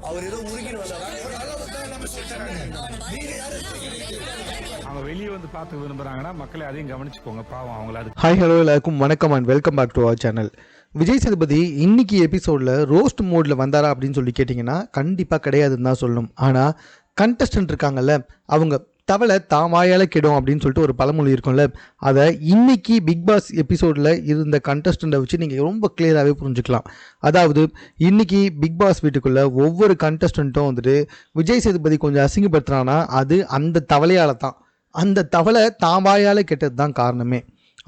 அவர் ஏதோ உருகின்னு அவங்க வெளியே வந்து பார்த்து விரும்புறாங்கன்னா மக்களை அதையும் கவனிச்சுக்கோங்க, பாவம் அவங்கள. ஹாய் ஹலோ எல்லாருக்கும் வணக்கம் and welcome back to our channel. Vijay Sethupathi இன்னைக்கு எபிசோடில் ரோஸ்ட் மோடில் வந்தாரா அப்படின்னு சொல்லி கேட்டிங்கன்னா கண்டிப்பாக கிடையாதுன்னு தான் சொல்லணும். ஆனால் கண்டஸ்டன்ட் இருக்காங்கல்ல, அவங்க தவளை தாமாயால் கெடும் அப்படின்னு சொல்லிட்டு ஒரு பழமொழி இருக்கும்ல, அதை இன்னைக்கு பிக் பாஸ் எபிசோடில் இருந்த கண்டஸ்டண்ட்டை வச்சு நீங்கள் ரொம்ப கிளியராகவே புரிஞ்சுக்கலாம். அதாவது இன்னைக்கு பிக் பாஸ் வீட்டுக்குள்ளே ஒவ்வொரு கண்டஸ்டண்ட்டும் வந்துட்டு விஜய் சேதுபதி கொஞ்சம் அசிங்கப்படுத்துறான்னா அது அந்த தவளையால் தான். அந்த தவளை தாமாயால் கெட்டது தான் காரணமே.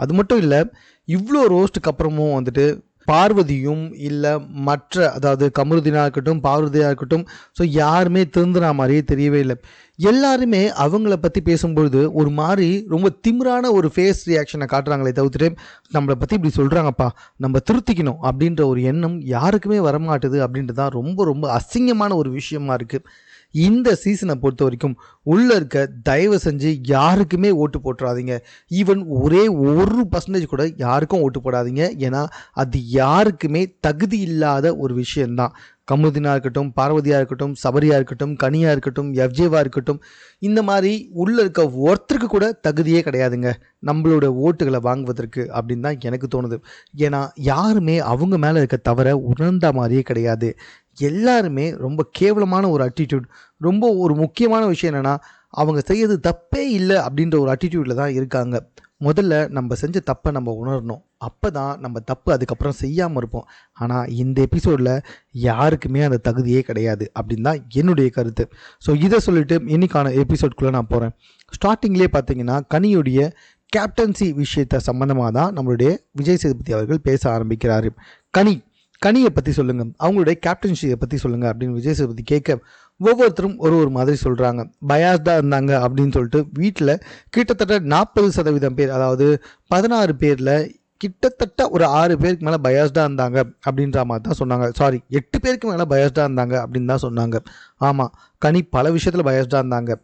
அது மட்டும் இல்லை, இவ்வளோ ரோஸ்ட்டுக்கு அப்புறமும் வந்துட்டு பார்வதியும் இல்லை மற்ற, அதாவது கமருதீனாக இருக்கட்டும் பார்வதியாக இருக்கட்டும், ஸோ யாருமே திருந்துனா மாதிரியே தெரியவே இல்லை. எல்லாருமே அவங்கள பற்றி பேசும்பொழுது ஒரு மாதிரி ரொம்ப திமிரான ஒரு ஃபேஸ் ரியாக்ஷனை காட்டுறாங்களே தவிர்த்துட்டு நம்மளை பற்றி இப்படி சொல்கிறாங்கப்பா நம்ம திருத்திக்கணும் அப்படின்ற ஒரு எண்ணம் யாருக்குமே வரமாட்டுது அப்படின்றது தான் ரொம்ப ரொம்ப அசிங்கமான ஒரு விஷயமா இருக்குது. இந்த சீசனை பொறுத்த வரைக்கும் உள்ளே இருக்க தயவு செஞ்சு யாருக்குமே ஓட்டு போட்டுறாதீங்க. ஈவன் ஒரே 1% கூட யாருக்கும் ஓட்டு போடாதீங்க. ஏன்னா அது யாருக்குமே தகுதி இல்லாத ஒரு விஷயந்தான். கமுதினா இருக்கட்டும், பார்வதியாக இருக்கட்டும், சபரியாக இருக்கட்டும், கனியாக இருக்கட்டும், எஃப்ஜேவாக இருக்கட்டும், இந்த மாதிரி உள்ளே இருக்க ஒருத்தருக்கு கூட தகுதியே கிடையாதுங்க நம்மளோட ஓட்டுகளை வாங்குவதற்கு அப்படின்னு தான் எனக்கு தோணுது. ஏன்னா யாருமே அவங்க மேலே இருக்க தவிர உணர்ந்த மாதிரியே கிடையாது. எல்லாருமே ரொம்ப கேவலமான ஒரு அட்டிடியூட். ரொம்ப ஒரு முக்கியமான விஷயம் என்னென்னா, அவங்க செய்யறது தப்பே இல்லை அப்படின்ற ஒரு அட்டிடியூடில் தான் இருக்காங்க. முதல்ல நம்ம செஞ்ச தப்பை நம்ம உணரணும், அப்போ தான் நம்ம தப்பு அதுக்கப்புறம் செய்யாமல் இருப்போம். ஆனால் இந்த எபிசோடில் யாருக்குமே அந்த தகுதியே கிடையாது அப்படின்னு தான் என்னுடைய கருத்து. ஸோ இதை சொல்லிவிட்டு இன்னைக்கான எபிசோட்குள்ளே நான் போகிறேன். ஸ்டார்டிங்லேயே பார்த்தீங்கன்னா கனியுடைய கேப்டன்சி விஷயத்தை சம்மந்தமாக தான் நம்மளுடைய விஜய் சேதுபதி அவர்கள் பேச ஆரம்பிக்கிறாரு. கனியை பற்றி சொல்லுங்கள், அவங்களுடைய கேப்டன்ஷியை பற்றி சொல்லுங்கள் அப்படின்னு விஜய் சேதுபதி கேட்க ஒவ்வொருத்தரும் ஒரு மாதிரி சொல்கிறாங்க. பயாஸ்டாக இருந்தாங்க அப்படின்னு சொல்லிட்டு வீட்டில் கிட்டத்தட்ட 40% பேர், அதாவது 16 பேரில் கிட்டத்தட்ட ஒரு 6 பேருக்கு மேலே பயாஸ்டாக இருந்தாங்க அப்படின்ற மாதிரி தான் சொன்னாங்க. சாரி, 8 பேருக்கு மேலே பயாஸ்டாக இருந்தாங்க அப்படின்னு தான் சொன்னாங்க. ஆமாம், கனி பல விஷயத்தில் பயாஸ்டாக இருந்தாங்க.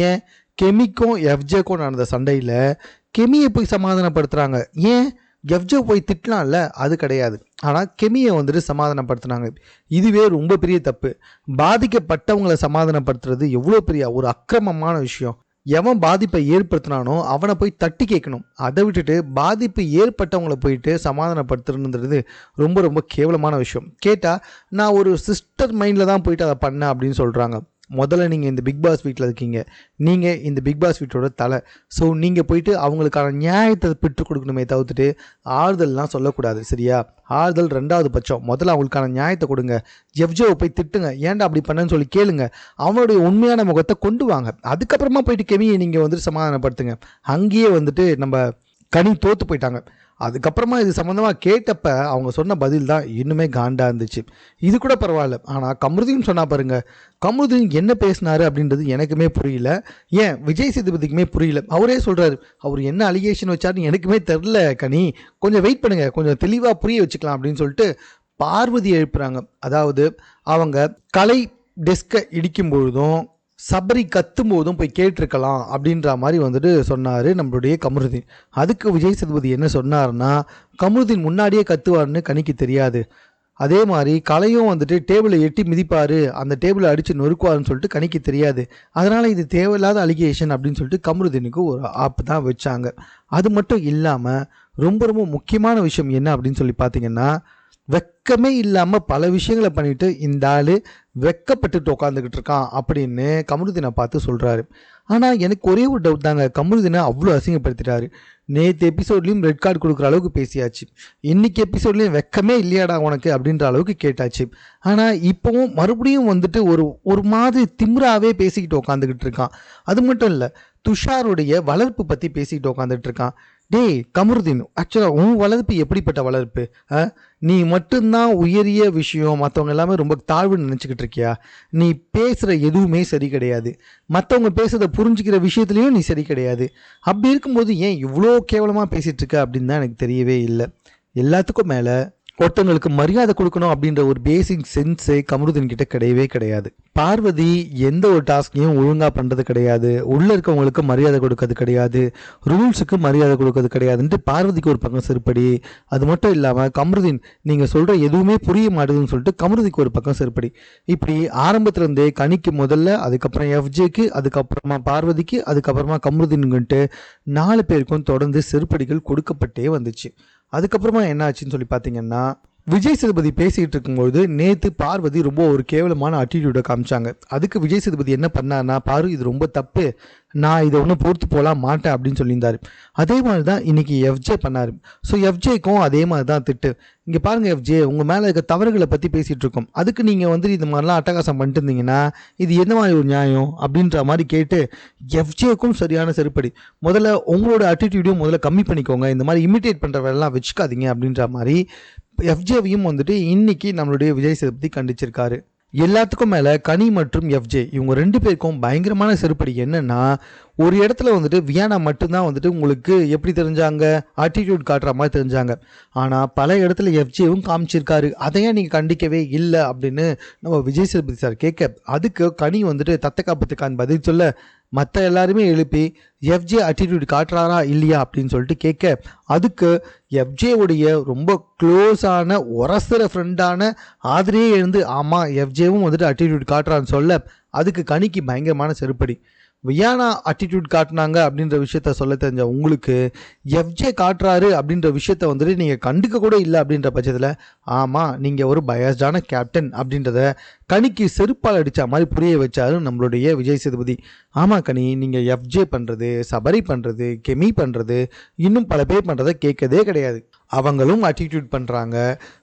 ஏன் கெமிக்கும் எஃப்ஜேக்கும் நடந்த சண்டையில் கெமியை போய் சமாதானப்படுத்துகிறாங்க. ஏன் எஃப்ஜே போய் திட்டலாம்ல, அது கிடையாது. ஆனால் கெமியை வந்துட்டு சமாதானப்படுத்தினாங்க. இதுவே ரொம்ப பெரிய தப்பு. பாதிக்கப்பட்டவங்களை சமாதானப்படுத்துறது எவ்வளோ பெரிய ஒரு அக்கிரமமான விஷயம். எவன் பாதிப்பை ஏற்படுத்தினானோ அவனை போய் தட்டி கேட்கணும். அதை விட்டுட்டு பாதிப்பு ஏற்பட்டவங்களை போயிட்டு சமாதானப்படுத்துறதுன்றது ரொம்ப ரொம்ப கேவலமான விஷயம். கேட்டால் நான் ஒரு சிஸ்டர் மைண்டில் தான் போயிட்டு அதை பண்ணேன் அப்படின்னு சொல்கிறாங்க. முதல்ல நீங்கள் இந்த பிக் பாஸ் வீட்டில் இருக்கீங்க, நீங்கள் இந்த பிக் பாஸ் வீட்டோட தலை. ஸோ நீங்கள் போயிட்டு அவங்களுக்கான நியாயத்தை பெற்றுக் கொடுக்கணுமே தவிர்த்துட்டு ஆறுதல்லாம் சொல்லக்கூடாது, சரியா? ஆறுதல் 2வது பட்சம். முதல்ல அவங்களுக்கான நியாயத்தை கொடுங்க. எஃப்ஜோவை போய் திட்டுங்க, ஏன்டா அப்படி பண்ணன்னு சொல்லி கேளுங்க. அவனுடைய உண்மையான முகத்தை கொண்டு வாங்க. அதுக்கப்புறமா போயிட்டு கெமியை நீங்கள் வந்துட்டு சமாதானப்படுத்துங்க. அங்கேயே வந்துட்டு நம்ம கனி தோற்று போயிட்டாங்க. அதுக்கப்புறமா இது சம்மந்தமாக கேட்டப்ப அவங்க சொன்ன பதில் தான் இன்னுமே காண்டா இருந்துச்சு. இது கூட பரவாயில்ல, ஆனால் கமருதீன் சொன்னா பாருங்க, கமருதீன் என்ன பேசினாரு அப்படின்றது எனக்குமே புரியல. ஏன் விஜய் சேதுபதிக்குமே புரியல. அவரே சொல்கிறாரு, அவர் என்ன அலிகேஷன் வச்சாருன்னு எனக்குமே தெரில கனி, கொஞ்சம் வெயிட் பண்ணுங்க, கொஞ்சம் தெளிவாக புரிய வச்சுக்கலாம் அப்படின்னு சொல்லிட்டு பார்வதி எழுப்புறாங்க. அதாவது அவங்க கலை டெஸ்கை இடிக்கும் பொழுதும் சபரி கத்தும் போதும் போய் கேட்டிருக்கலாம் அப்படின்ற மாதிரி வந்துட்டு சொன்னார் நம்மளுடைய கமருதீன். அதுக்கு விஜய் சேதுபதி என்ன சொன்னார்னா, கமருதீன் முன்னாடியே கத்துவார்னு கனிக்கு தெரியாது, அதே மாதிரி கலையும் வந்துட்டு டேபிளை எட்டி மிதிப்பார், அந்த டேபிளை அடித்து நொறுக்குவார்னு சொல்லிட்டு கனிக்கு தெரியாது. அதனால் இது தேவையில்லாத அலிகேஷன் அப்படின்னு சொல்லிட்டு கமருதீனுக்கு ஒரு ஆப்பு தான் வச்சாங்க. அது மட்டும் இல்லாமல் ரொம்ப ரொம்ப முக்கியமான விஷயம் என்ன அப்படின்னு சொல்லி பார்த்தீங்கன்னா, வெக்கமே இல்லாமல் பல விஷயங்களை பண்ணிட்டு இந்த ஆள் வெக்கப்பட்டுட்டு உட்காந்துக்கிட்டு இருக்கான் அப்படின்னு கமருதீனை பார்த்து சொல்கிறாரு. ஆனால் எனக்கு ஒரே ஒரு டவுட் தாங்க, கமருதீனை அவ்வளோ அசிங்கப்படுத்திட்டாரு. நேற்று எபிசோட்லேயும் ரெட் கார்டு கொடுக்குற அளவுக்கு பேசியாச்சு, இன்றைக்கி எபிசோட்லேயும் வெக்கமே இல்லையாடா உனக்கு அப்படின்ற அளவுக்கு கேட்டாச்சு. ஆனால் இப்போவும் மறுபடியும் வந்துட்டு ஒரு மாதிரி திமிராவே பேசிக்கிட்டு உட்காந்துக்கிட்டு இருக்கான். அது மட்டும் இல்லை, துஷாருடைய வளர்ப்பு பற்றி பேசிக்கிட்டு உட்காந்துட்டு இருக்கான். டேய் கமருதீன், ஆக்சுவலாக உன் வளர்ப்பு எப்படிப்பட்ட வளர்ப்பு? நீ மட்டும்தான் உயரிய விஷயம், மற்றவங்க எல்லாமே ரொம்ப தாழ்வுன்னு நினச்சிக்கிட்டு இருக்கியா? நீ பேசுகிற எதுவுமே சரி கிடையாது, மற்றவங்க பேசுகிறத புரிஞ்சுக்கிற விஷயத்துலையும் நீ சரி கிடையாது. அப்படி இருக்கும்போது ஏன் இவ்வளோ கேவலமாக பேசிகிட்டு இருக்க அப்படின்னு தான் எனக்கு தெரியவே இல்லை. எல்லாத்துக்கும் மேலே ஒருத்தங்களுக்கு மரியாதை கொடுக்கணும் அப்படின்ற ஒரு பேசிக் சென்ஸே கமருதீன் கிட்ட கிடையவே கிடையாது. பார்வதி எந்த ஒரு டாஸ்கையும் ஒழுங்காக பண்ணுறது கிடையாது, உள்ளே இருக்கவங்களுக்கு மரியாதை கொடுக்கறது கிடையாது, ரூல்ஸுக்கு மரியாதை கொடுக்கறது கிடையாதுன்ட்டு பார்வதிக்கு ஒரு பக்கம் செருப்படி. அது மட்டும் இல்லாமல் கமருதீன் நீங்கள் சொல்கிற எதுவுமே புரிய மாட்டேதுன்னு சொல்லிட்டு கமருதிக்கு ஒரு பக்கம் செருப்படி. இப்படி ஆரம்பத்துலேருந்தே கனிக்கு முதல்ல, அதுக்கப்புறம் எஃப்ஜேக்கு, அதுக்கப்புறமா பார்வதிக்கு, அதுக்கப்புறமா கமருதீனுங்கன்ட்டு 4 பேருக்கும் தொடர்ந்து செருப்படிகள் கொடுக்கப்பட்டே வந்துச்சு. அதுக்கப்புறமா என்ன ஆச்சுன்னு சொல்லி பார்த்தீங்கன்னா, விஜய் சேதுபதி பேசிகிட்டு இருக்கும்போது நேற்று பார்வதி ரொம்ப ஒரு கேவலமான அட்டிடியூடை காமிச்சாங்க. அதுக்கு விஜய் சேதுபதி என்ன பண்ணார்னா, பாரு இது ரொம்ப தப்பு, நான் இதை ஒன்றும் பொறுத்து போகலாம் மாட்டேன் அப்படின்னு சொல்லியிருந்தார். அதே மாதிரி தான் இன்றைக்கி எஃப்ஜே பண்ணார். ஸோ எஃப்ஜேக்கும் அதே மாதிரி தான் திட்டு. இங்கே பாருங்கள் எஃப்ஜே, உங்கள் மேலே இருக்க தவறுகளை பற்றி பேசிகிட்டு இருக்கோம், அதுக்கு நீங்கள் வந்து இது மாதிரிலாம் அட்டகாசம் பண்ணிட்டு இருந்தீங்கன்னா இது என்ன மாதிரி ஒரு நியாயம் அப்படின்ற மாதிரி கேட்டு எஃப்ஜேக்கும் சரியான செருப்படி. முதல்ல உங்களோட அட்டிடியூடையும் முதல்ல கம்மி பண்ணிக்கோங்க, இந்த மாதிரி இமிட்டேட் பண்ணுற வேலைலாம் வச்சுக்காதீங்க அப்படின்ற மாதிரி எஃப்ஜேவையும் வந்துட்டு இன்னைக்கு நம்மளுடைய விஜய் சேதுபதி கண்டிச்சிருக்காரு. எல்லாத்துக்கும் மேலே கனி மற்றும் எஃப்ஜே இவங்க 2 பேருக்கும் பயங்கரமான செருப்படி. என்னன்னா, ஒரு இடத்துல வந்துட்டு வியானா மட்டும்தான் வந்துட்டு உங்களுக்கு எப்படி தெரிஞ்சாங்க, ஆட்டிடியூட் காட்டுற மாதிரி தெரிஞ்சாங்க. ஆனால் பல இடத்துல எஃப்ஜேவும் காமிச்சிருக்காரு. அதையே நீங்கள் கண்டிக்கவே இல்லை அப்படின்னு நம்ம விஜய் சேதுபதி சார் கேட்க, அதுக்கு கனி வந்துட்டு தத்தக்கா பத்துக்கான்னு பதில் சொல்ல, மற்ற எல்லாருமே எழுப்பி எஃப்ஜே ஆட்டிடியூட் காட்டுறாரா இல்லையா அப்படின்னு சொல்லிட்டு கேட்க, அதுக்கு எஃப்ஜேவுடைய ரொம்ப க்ளோஸான ஒரசுற ஃப்ரெண்டான ஆதிரியே எழுந்து ஆமாம் எஃப்ஜேவும் வந்துட்டு ஆட்டிடியூட் காட்டுறான்னு சொல்ல, அதுக்கு கனிக்கு பயங்கரமான செருப்படி. வியானா ஆட்டிடியூட் காட்டினாங்க அப்படின்ற விஷயத்த சொல்ல தெரிஞ்ச உங்களுக்கு எஃப்ஜே காட்டுறாரு அப்படின்ற விஷயத்த வந்துட்டு நீங்கள் கண்டுக்க கூட இல்லை அப்படின்ற பட்சத்தில் ஆமாம் நீங்கள் ஒரு பயஸ்டான கேப்டன் அப்படின்றத கனிக்கு செருப்பால் அடித்த மாதிரி புரிய வச்சாரு நம்மளுடைய விஜய் சேதுபதி. ஆமாம் கனி, நீங்கள் எஃப்ஜே பண்ணுறது, சபரி பண்ணுறது, கெமி பண்ணுறது, இன்னும் பல பேர் பண்ணுறதை கேட்கதே கிடையாது. அவங்களும் ஆட்டிடியூட் பண்ணுறாங்க.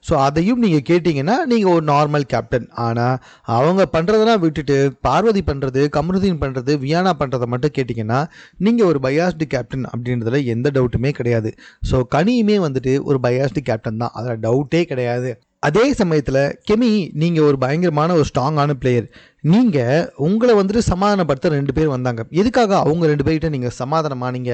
ஸோ அதையும் நீங்கள் கேட்டிங்கன்னா நீங்கள் ஒரு நார்மல் கேப்டன். ஆனால் அவங்க பண்ணுறதெல்லாம் விட்டுட்டு பார்வதி பண்ணுறது, கமருதீன் பண்ணுறது, வியானா பண்ணுறதை மட்டும் கேட்டிங்கன்னா நீங்கள் ஒரு பயாஸ்டு கேப்டன் அப்படின்றதுல எந்த டவுட்டுமே கிடையாது. ஸோ கனியுமே வந்துட்டு ஒரு பயாஸ்டு கேப்டன் தான், அதில் டவுட்டே கிடையாது. அதே சமயத்தில் கெமி, நீங்கள் ஒரு பயங்கரமான ஒரு ஸ்ட்ராங்கான பிளேயர். நீங்கள் உங்களை வந்துட்டு சமாதானப்படுத்த 2 பேர் வந்தாங்க. எதுக்காக அவங்க 2 பேர்கிட்ட நீங்கள் சமாதானமானீங்க?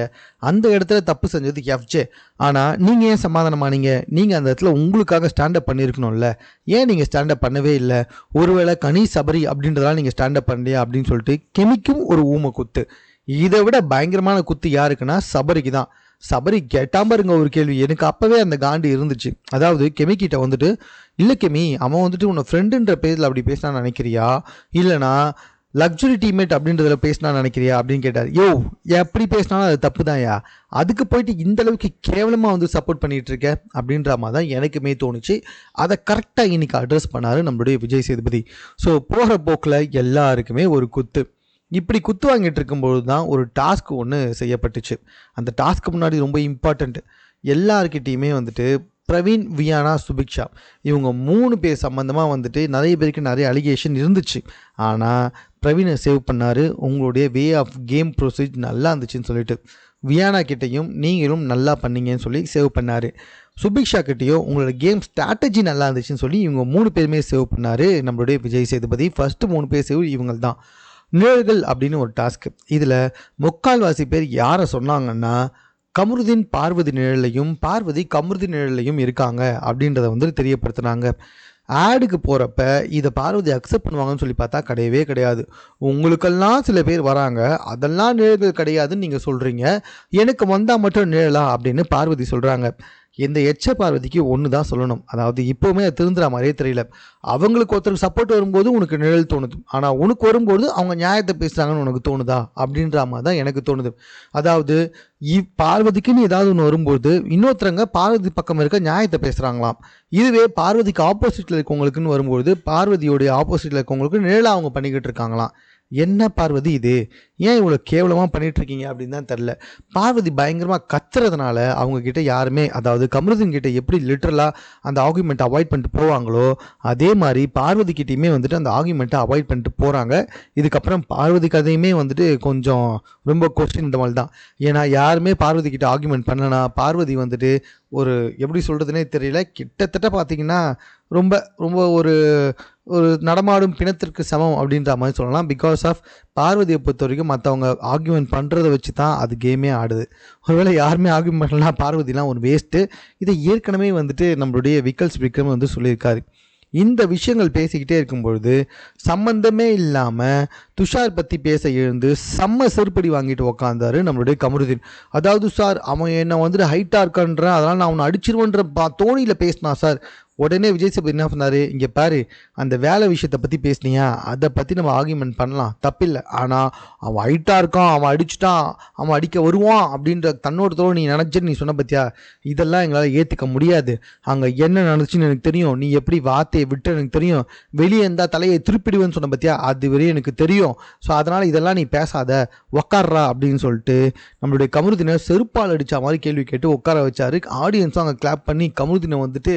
அந்த இடத்துல தப்பு செஞ்சது எஃப்ஜே. ஆனால் நீங்கள் ஏன் சமாதானமானீங்க? நீங்கள் அந்த இடத்துல உங்களுக்காக ஸ்டாண்டப் பண்ணியிருக்கணும்ல, ஏன் நீங்கள் ஸ்டாண்டப் பண்ணவே இல்லை? ஒருவேளை கனி சபரி அப்படின்றதால நீங்கள் ஸ்டாண்டப் பண்ணலையா அப்படின்னு சொல்லிட்டு கெமிக்கும் ஒரு ஊமை குத்து. இதை விட பயங்கரமான குத்து யாருக்குன்னா சபரிக்கு தான். சபரி கேட்டாம்பருங்க ஒரு கேள்வி, எனக்கு அப்போவே அந்த காண்டு இருந்துச்சு. அதாவது கெமிக்கிட்ட வந்துட்டு, இல்லை கெமி, அவன் வந்துட்டு உன்னை ஃப்ரெண்டுன்ற பேரில் அப்படி பேசினான்னு நினைக்கிறியா, இல்லைனா லக்ஸுரி டீம்மேட் அப்படின்றதுல பேசினான்னு நினைக்கிறியா அப்படின்னு கேட்டார். யோ, எப்படி பேசினாலும் அது தப்பு தான்யா, அதுக்கு போயிட்டு இந்த அளவுக்கு கேவலமாக வந்து சப்போர்ட் பண்ணிகிட்டு இருக்க அப்படின்ற மாதிரி தான் எனக்குமே தோணுச்சு. அதை கரெக்டாக இன்னைக்கு அட்ரஸ் பண்ணார் நம்மளுடைய விஜய் சேதுபதி. ஸோ போகிற போக்கில் எல்லாருக்குமே ஒரு குத்து. இப்படி குத்து வாங்கிட்டு இருக்கும்போது தான் ஒரு டாஸ்க் ஒன்று செய்யப்பட்டுச்சு. அந்த டாஸ்க்கு முன்னாடி ரொம்ப இம்பார்ட்டண்ட், எல்லாருக்கிட்டேயுமே வந்துட்டு பிரவீன், வியானா, சுபிக்ஷா இவங்க 3 பேர் சம்மந்தமாக வந்துட்டு நிறைய பேருக்கு நிறைய அலிகேஷன் இருந்துச்சு. ஆனால் பிரவீனை சேவ் பண்ணார். உங்களுடைய வே ஆஃப் கேம் ப்ரொசீஜ் நல்லா இருந்துச்சுன்னு சொல்லிட்டு வியானா கிட்டேயும் நீங்களும் நல்லா பண்ணீங்கன்னு சொல்லி சேவ் பண்ணார். சுபிக்ஷா கிட்டேயும் உங்களோட கேம் ஸ்ட்ராட்டஜி நல்லா இருந்துச்சுன்னு சொல்லி இவங்க 3 பேருமே சேவ் பண்ணார் நம்மளுடைய விஜய் சேதுபதி. ஃபஸ்ட்டு 3 பேர் சேவ் இவங்க தான். நிழல்கள் அப்படின்னு ஒரு டாஸ்க்கு. இதில் முக்கால்வாசி பேர் யாரை சொன்னாங்கன்னா, கமருதீன் பார்வதி நிழலையும் பார்வதி கமருதீன் நிழலையும் இருக்காங்க அப்படின்றத வந்து தெரியப்படுத்தினாங்க. ஆடுக்கு போகிறப்ப இதை பார்வதி அக்செப்ட் பண்ணுவாங்கன்னு சொல்லி பார்த்தா கிடையவே கிடையாது. உங்களுக்கெல்லாம் சில பேர் வராங்க, அதெல்லாம் நிழல்கள் கிடையாதுன்னு நீங்கள் சொல்கிறீங்க, எனக்கு வந்தால் மட்டும் நிழலா அப்படின்னு பார்வதி சொல்கிறாங்க. இந்த எச்ச பார்வதிக்கு ஒன்று தான் சொல்லணும், அதாவது இப்போவுமே அது திருந்துற மாதிரியே தெரியல. அவங்களுக்கு ஒருத்தருக்கு சப்போர்ட் வரும்போது உனக்கு நிழல் தோணுது, ஆனால் உனக்கு வரும்போது அவங்க நியாயத்தை பேசுகிறாங்கன்னு உனக்கு தோணுதா அப்படின்ற மாதிரி தான் எனக்கு தோணுது. அதாவது பார்வதிக்குன்னு ஏதாவது ஒன்று வரும்போது இன்னொருத்தரங்க பார்வதி பக்கம் இருக்க நியாயத்தை பேசுகிறாங்களாம். இதுவே பார்வதிக்கு ஆப்போசிட்டில் இருக்கவங்களுக்குன்னு வரும்போது பார்வதியோடைய ஆப்போசிட்டில் இருக்கவங்களுக்கு நிழலாக அவங்க பண்ணிக்கிட்டு இருக்காங்களாம். என்ன பார்வதி இது, ஏன் இவ்வளோ கேவலமாக பண்ணிகிட்ருக்கீங்க அப்படின்னு தான் தெரில. பார்வதி பயங்கரமாக கத்துறதுனால அவங்கக்கிட்ட யாருமே, அதாவது கமருதீன் கிட்ட எப்படி லிட்ரலாக அந்த ஆர்குமெண்ட்டை அவாய்ட் பண்ணிட்டு போவாங்களோ அதே மாதிரி பார்வதி கிட்டேயுமே வந்துட்டு அந்த ஆர்குமெண்ட்டை அவாய்ட் பண்ணிட்டு போகிறாங்க. இதுக்கப்புறம் பார்வதி கதையுமே வந்துட்டு கொஞ்சம் ரொம்ப கொஸ்டின் இந்த மாதிரி தான். ஏன்னா யாருமே பார்வதி கிட்ட ஆர்குமெண்ட் பண்ணனா பார்வதி வந்துட்டு ஒரு எப்படி சொல்கிறதுனே தெரியல, கிட்டத்தட்ட பார்த்திங்கன்னா ரொம்ப ரொம்ப ஒரு நடமாடும் பிணத்திற்கு சமம் அப்படின்ற மாதிரி சொல்லலாம். பிகாஸ் ஆஃப் பார்வதியை பொறுத்த வரைக்கும் வரைக்கும் மற்றவங்க ஆர்கியூமெண்ட் பண்ணுறதை வச்சு தான் அது கேமே ஆடுது. ஒருவேளை யாருமே ஆர்கியூமெண்ட் பண்ணலாம் பார்வதிலாம் ஒரு வேஸ்ட்டு. இதை ஏற்கனவே வந்துட்டு நம்மளுடைய விக்கல்ஸ் விக்ரம் வந்து சொல்லியிருக்காரு. இந்த விஷயங்கள் பேசிக்கிட்டே இருக்கும்பொழுது சம்பந்தமே இல்லாமல் துஷார் பற்றி பேச எழுந்து செம்ம செருப்படி வாங்கிட்டு உக்காந்தாரு நம்மளுடைய கமருதீன். அதாவது சார், அவன் என்னை வந்துட்டு ஹைட்டாக இருக்கான்றான், அதனால் நான் அவனை அடிச்சிருவேன்ற தோணியில் பேசினான் சார். உடனே விஜய் சேதுபதி என்ன பண்ணாரு, இங்கே பாரு, அந்த வேலை விஷயத்தை பற்றி பேசினியா, அதை பற்றி நம்ம ஆர்கியூமெண்ட் பண்ணலாம், தப்பில்லை. ஆனால் அவன் ஹைட்டாக இருக்கான், அவன் அடிச்சுட்டான், அவன் அடிக்க வருவான் அப்படின்ற தன்னோட தோணி நீ நினச்சின்னு நீ சொன்ன பற்றியா, இதெல்லாம் எங்களால் ஏற்றுக்க முடியாது. அங்கே என்ன நினச்சின்னு எனக்கு தெரியும், நீ எப்படி வார்த்தையை விட்டு எனக்கு தெரியும், வெளியே இருந்தால் தலையை திருப்பிடுவேன்னு சொன்ன பற்றியா, அது வரையும் எனக்கு தெரியும். ஸோ அதனால் இதெல்லாம் நீ பேசாத, உக்காடுறா அப்படின்னு சொல்லிட்டு நம்மளுடைய கமருதீனை செருப்பால் அடித்த மாதிரி கேள்வி கேட்டு உட்கார வச்சாரு. ஆடியன்ஸும் அங்கே கிளாப் பண்ணி கமருதீனை வந்துட்டு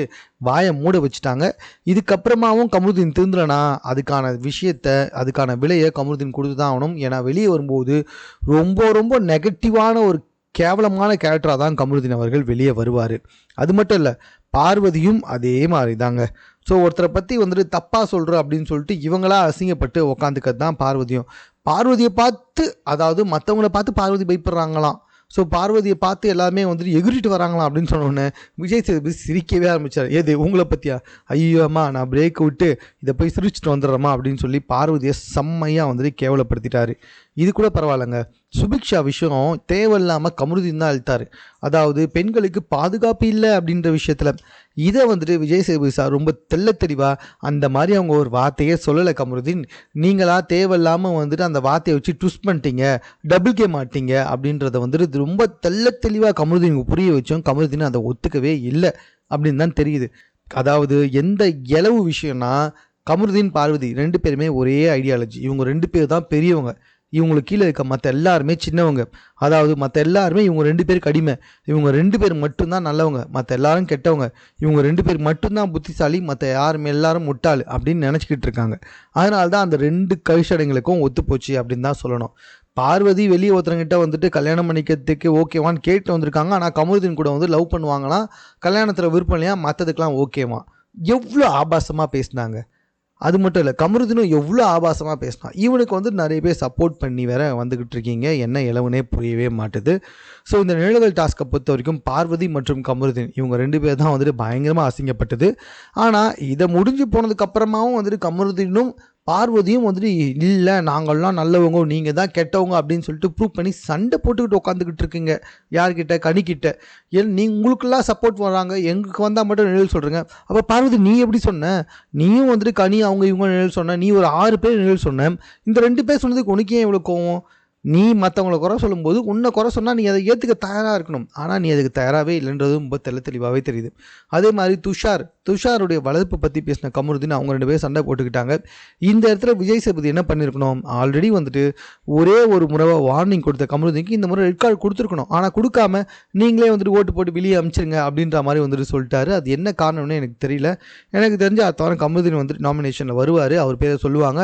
வாயை மூட வச்சுட்டாங்க. இதுக்கப்புறமாவும் கமருதீன் திருந்தலனா அதுக்கான விஷயத்தை, அதுக்கான விலையை கமருதீன் கொடுத்து தான் ஆகணும். ஏன்னா வெளியே வரும்போது ரொம்ப ரொம்ப நெகட்டிவான ஒரு கேவலமான கேரக்டராக தான் கமருதீன் அவர்கள் வெளியே வருவார். அது மட்டும் இல்லை, பார்வதியும் அதே மாதிரி தாங்க. ஸோ ஒருத்தரை பற்றி வந்துட்டு தப்பாக சொல்கிறோம் அப்படின்னு சொல்லிட்டு இவங்களா அசிங்கப்பட்டு உக்காந்துக்கிறது தான் பார்வதியும். பார்வதியை பார்த்து, அதாவது மற்றவங்கள பார்த்து பார்வதி பயப்படுறாங்களாம். ஸோ பார்வதியை பார்த்து எல்லாருமே வந்துட்டு எகிரிட்டு வராங்களாம் அப்படின்னு சொன்னோடனே விஜய் சேதுபதி சிரிக்கவே ஆரம்பித்தார். ஏது உங்களை பற்றியா? ஐயோ அம்மா, நான் பிரேக் விட்டு இதை போய் சிரிச்சுட்டு வந்துடுறேம்மா அப்படின்னு சொல்லி பார்வதியை செம்மையாக வந்துட்டு கேவலப்படுத்திட்டாரு. இது கூட பரவாயில்லைங்க, சுபிக்ஷா விஷயம் தேவையில்லாமல் கமருதீன் தான் அழுத்தார். அதாவது பெண்களுக்கு பாதுகாப்பு இல்லை அப்படின்ற விஷயத்தில் இதை வந்துட்டு விஜய் சேதுபதி சார் ரொம்ப தெளிவாக அந்த மாதிரி அவங்க ஒரு வார்த்தையே சொல்லலை. கமருதீன், நீங்களா தேவையில்லாமல் வந்துட்டு அந்த வார்த்தையை வச்சு ட்விஸ்ட் பண்ணிட்டீங்க, டபுள் கேம் ஆட்டிங்க அப்படின்றத வந்துட்டு ரொம்ப தெளிவாக கமருதீனுக்கு புரிய வச்சோம். கமருதீன் அதை ஒத்துக்கவே இல்லை அப்படின்னு தான் தெரியுது. அதாவது எந்த இலவு விஷயம்னா, கமருதீன் பார்வதி 2 பேருமே ஒரே ஐடியாலஜி. இவங்க 2 பேர் தான் பெரியவங்க, இவங்களுக்கு கீழே இருக்க மற்ற எல்லாருமே சின்னவங்க. அதாவது மற்ற எல்லாருமே இவங்க 2 பேருக்கு அடிமை, இவங்க 2 பேர் மட்டும்தான் நல்லவங்க, மற்ற எல்லாரும் கெட்டவங்க, இவங்க 2 பேர் மட்டும்தான் புத்திசாலி, மற்ற யாருமே எல்லாரும் முட்டாள் அப்படின்னு நினச்சிக்கிட்டு இருக்காங்க. அதனால தான் அந்த 2 கழிச்சடைங்களுக்கும் ஒத்துப்போச்சு அப்படின்னு தான் சொல்லணும். பார்வதி வெளியே ஒருத்தரங்கிட்ட வந்துட்டு கல்யாணம் பண்ணிக்கிறதுக்கு ஓகேவான்னு கேட்டு வந்திருக்காங்க. ஆனால் கமருதீன் கூட வந்து லவ் பண்ணுவாங்களாம், கல்யாணத்தில் விருப்பம் இல்லையா, மற்றதுக்கெலாம் ஓகேவா. எவ்வளோ ஆபாசமாக பேசினாங்க. அது மட்டும் இல்லை, கமருதீனும் எவ்வளோ ஆபாசமாக பேசினான். இவனுக்கு வந்து நிறைய பேர் சப்போர்ட் பண்ணி வேற வந்துக்கிட்டு இருக்கீங்க, என்ன இலவனே புரியவே மாட்டுது. ஸோ இந்த நிழல்கள் டாஸ்க்கை பொறுத்த வரைக்கும் பார்வதி மற்றும் கமருதீன் இவங்க 2 பேர் தான் வந்துட்டு பயங்கரமாக அசிங்கப்பட்டது. ஆனால் இதை முடிஞ்சு போனதுக்கப்புறமாவும் வந்துட்டு கமருதீனும் பார்வதியும் வந்துட்டு இல்லை நாங்கள்லாம் நல்லவங்க, நீங்கள் தான் கெட்டவங்க அப்படின்னு சொல்லிட்டு ப்ரூவ் பண்ணி சண்டை போட்டுக்கிட்டு உட்காந்துக்கிட்டு இருக்கீங்க. யார்கிட்ட? கனிக்கிட்ட. உங்களுக்கெல்லாம் சப்போர்ட் வராங்க, எங்களுக்கு வந்தால் மட்டும் நிழல் சொல்கிறீங்க. அப்போ பார்வதி நீ எப்படி சொன்ன? நீயும் வந்துட்டு கனி அவங்க இவங்க நிழல் சொன்ன, நீ ஒரு 6 பேர் நிழல் சொன்ன. இந்த 2 பேர் சொன்னதுக்கு உனக்கே இவ்வளோ கோவம்? நீ மற்றவங்களை குறை சொல்லும்போது உன்னை குறை சொன்னால் நீ அதை ஏற்றுக்க தயாராக இருக்கணும். ஆனால் நீ அதுக்கு தயாராகவே இல்லைன்றது ரொம்ப தெளிவாகவே தெரியுது. அதே மாதிரி துஷாருடைய வளர்ப்பு பற்றி பேசின கமருதீன் அவங்க 2 பேரும் சண்டை போட்டுக்கிட்டாங்க. இந்த இடத்துல விஜய் சேதுபதி என்ன பண்ணியிருக்கணும், ஆல்ரெடி வந்துட்டு ஒரே ஒரு முறை வார்னிங் கொடுத்த கமருதீனுக்கு இந்த முறை ரெட் கார்டு கொடுத்துருக்கணும். ஆனால் கொடுக்காம நீங்களே வந்துட்டு ஓட்டு போட்டு வெளியே அமிச்சிருங்க அப்படின்ற மாதிரி வந்துட்டு சொல்லிட்டாரு. அது என்ன காரணம்னு எனக்கு தெரியல. எனக்கு தெரிஞ்ச அடுத்த வாரம் கமருதீன் வந்துட்டு நாமினேஷனில் வருவார், அவர் பேரை சொல்லுவாங்க,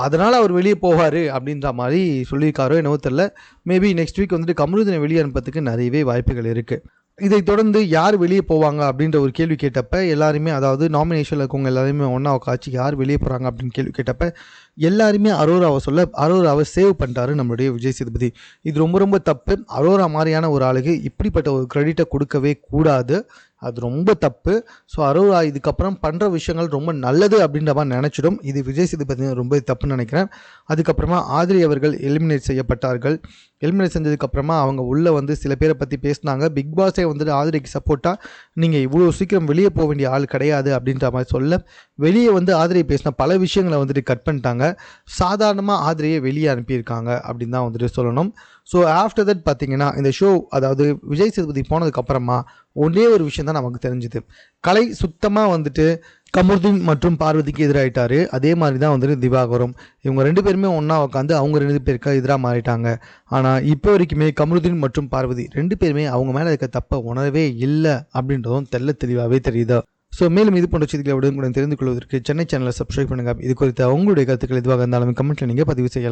அதனால் அவர் வெளியே போவார் அப்படின்ற மாதிரி சொல்லியிருக்காரோ என்னவோ தெரியல. மேபி நெக்ஸ்ட் வீக் வந்துட்டு கமருதீனை வெளியே அனுப்பறதுக்கு நிறையவே வாய்ப்புகள் இருக்குது. இதை தொடர்ந்து யார் வெளியே போவாங்க அப்படின்ற ஒரு கேள்வி கேட்டப்ப எல்லாருமே, அதாவது நாமினேஷனில் இருக்கவங்க எல்லாருமே ஒன்றா உட்காச்சு யார் வெளியே போகிறாங்க அப்படின்னு கேள்வி கேட்டப்ப எல்லாருமே அரோராவை சேவ் பண்ணிட்டாரு நம்மளுடைய விஜய் சேதுபதி. இது ரொம்ப ரொம்ப தப்பு. அரோரா மாதிரியான ஒரு ஆளுக்கு இப்படிப்பட்ட ஒரு கிரெடிட்டை கொடுக்கவே கூடாது, அது ரொம்ப தப்பு. ஸோ அரோரா இதுக்கப்புறம் பண்ணுற விஷயங்கள் ரொம்ப நல்லது அப்படின்ற மாதிரி நினச்சிடும். இது விஜய் சேதுபதி ரொம்ப தப்புன்னு நினைக்கிறேன். அதுக்கப்புறமா ஆதிரி அவர்கள் எலிமினேட் செய்யப்பட்டார்கள். எலிமினேட் செஞ்சதுக்கப்புறமா அவங்க உள்ளே வந்து சில பேரை பற்றி பேசினாங்க. பிக் பாஸே வந்துட்டு ஆதிரிக்கு சப்போர்ட்டாக நீங்கள் இவ்வளோ சீக்கிரம் வெளியே போக வேண்டிய ஆள் கிடையாது அப்படின்ற மாதிரி சொல்ல வெளியே வந்து ஆதிரியை பேசின பல விஷயங்களை வந்துட்டு கட் பண்ணிட்டாங்க. சாதாரணமாக ஆதிரியை வெளியே அனுப்பியிருக்காங்க அப்படின்னு தான் வந்துட்டு சொல்லணும். ஸோ ஆஃப்டர் தட் பார்த்தீங்கன்னா இந்த ஷோ, அதாவது விஜய் சேதுபதி போனதுக்கப்புறமா ஒன்றே ஒரு விஷயம் தான் நமக்கு தெரிஞ்சுது. கலை சுத்தமாக வந்துட்டு கமருதீன் மற்றும் பார்வதிக்கு எதிராகிட்டாரு. அதே மாதிரி தான் வந்துட்டு திவாகரும், இவங்க 2 பேருமே ஒன்றா உட்காந்து அவங்க 2 பேருக்கு எதிராக மாறிட்டாங்க. ஆனால் இப்போ வரைக்குமே கமருதீன் மற்றும் பார்வதி 2 பேருமே அவங்க மேலே இருக்க தப்பை உணரவே இல்லை அப்படின்றதும் தெளிவாகவே தெரியுது. ஸோ மேலும் இது போன்ற செய்திகளை உடனுக்குடன் தெரிந்து கொள்வதற்கு சென்னை சேனலை சப்ஸ்கிரைப் பண்ணுங்கள். இது குறித்த உங்களுடைய கருத்துக்கள் எதுவாக இருந்தாலும் கமெண்ட்டில் நீங்கள் பதிவு செய்யலாம்.